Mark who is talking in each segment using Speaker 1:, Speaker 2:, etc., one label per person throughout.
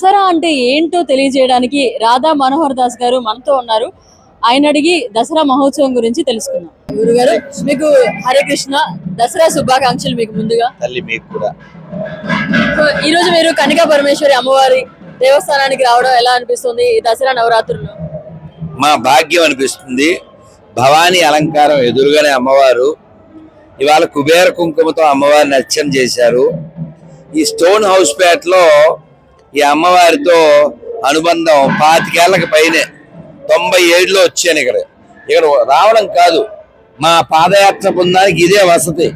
Speaker 1: దసరా అంటే ఏంటో తెలియజేయడానికి రాధా మనోహర్ దాస్ గారు మనతో ఉన్నారు. ఆయన అడిగి దసరా మహోత్సవం గురించి తెలుసుకుందాం. గురుగారు, మీకు హరే కృష్ణ, దసరా శుభాకాంక్షలు. మీకు ముందుగా
Speaker 2: తల్లి మీకు కూడా.
Speaker 1: ఈ రోజు మీరు కనికా పరమేశ్వరి అమ్మవారి దేవస్థానానికి రావడం ఎలా అనిపిస్తుంది? ఈ దసరా నవరాత్రుల్లో
Speaker 2: మా భాగ్యం అనిపిస్తుంది. భవానీ అలంకారం ఎదురుగానే అమ్మవారు. ఇవాళ కుబేర కుంకుమతో అమ్మవారిని అర్చన చేశారు. ఈ స్టోన్ హౌస్ పేటలో ఈ అమ్మవారితో అనుబంధం 25 ఏళ్లకు పైనే, 97లో వచ్చాను. ఇక్కడ రావడం కాదు, మా పాదయాత్ర బృందానికి ఇదే వసతి.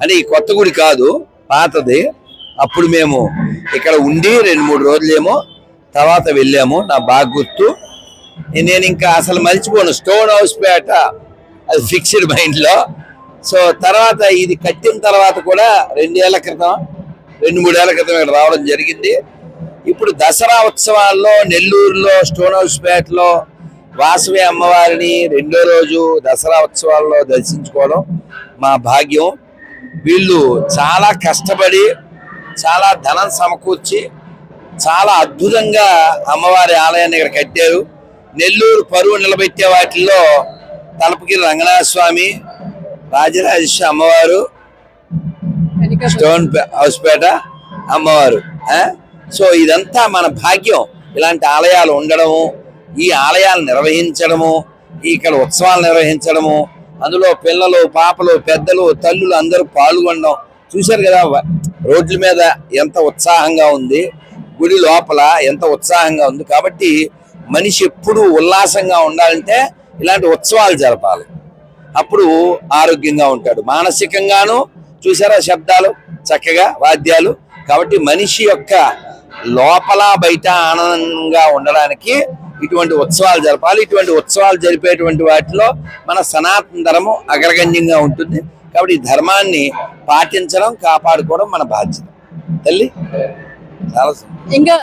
Speaker 2: అంటే ఈ కొత్త గుడి కాదు, పాతది. అప్పుడు మేము ఇక్కడ ఉండి 2-3 రోజులేమో తర్వాత వెళ్ళాము. నా బాగా గుర్తు. నేను ఇంకా అసలు మర్చిపోను. స్టోన్ హౌస్ పేట అది ఫిక్స్డ్ మైండ్లో. సో తర్వాత ఇది కట్టిన తర్వాత కూడా 2-3 ఏళ్ల క్రితం ఇక్కడ రావడం జరిగింది. ఇప్పుడు దసరా ఉత్సవాల్లో నెల్లూరులో స్టోన్ హౌస్ పేటలో వాసవి అమ్మవారిని 2వ రోజు దసరా ఉత్సవాల్లో దర్శించుకోవడం మా భాగ్యం. వీళ్ళు చాలా కష్టపడి చాలా ధనం సమకూర్చి చాలా అద్భుతంగా అమ్మవారి ఆలయాన్ని ఇక్కడ కట్టారు. నెల్లూరు పరువు నిలబెట్టే వాటిల్లో తలపగిరి రంగనాథ స్వామి, రాజరాజేశ్వరి అమ్మవారు, స్టోన్ హౌస్ పేట అమ్మవారు. సో ఇదంతా మన భాగ్యం. ఇలాంటి ఆలయాలు ఉండడము, ఈ ఆలయాలు నిర్వహించడము, ఇక్కడ ఉత్సవాలు నిర్వహించడము, అందులో పిల్లలు, పాపలు, పెద్దలు, తల్లులు అందరూ పాల్గొనడం చూశారు కదా. రోడ్ల మీద ఎంత ఉత్సాహంగా ఉంది, గుడి లోపల ఎంత ఉత్సాహంగా ఉంది. కాబట్టి మనిషి ఎప్పుడు ఉల్లాసంగా ఉండాలంటే ఇలాంటి ఉత్సవాలు జరపాలి. అప్పుడు ఆరోగ్యంగా ఉంటాడు. మానసికంగాను చూసారా శబ్దాలు, చక్కగా వాద్యాలు. కాబట్టి మనిషి యొక్క లోపల బయట ఆనందంగా ఉండడానికి ఇటువంటి ఉత్సవాలు జరపాలి. ఇటువంటి ఉత్సవాలు జరిపేటువంటి వాటిలో మన సనాతన ధర్మం అగ్రగణ్యంగా ఉంటుంది. కాబట్టి ఈ ధర్మాన్ని పాటించడం, కాపాడుకోవడం మన బాధ్యత. తల్లి చాలా
Speaker 1: ఇంకా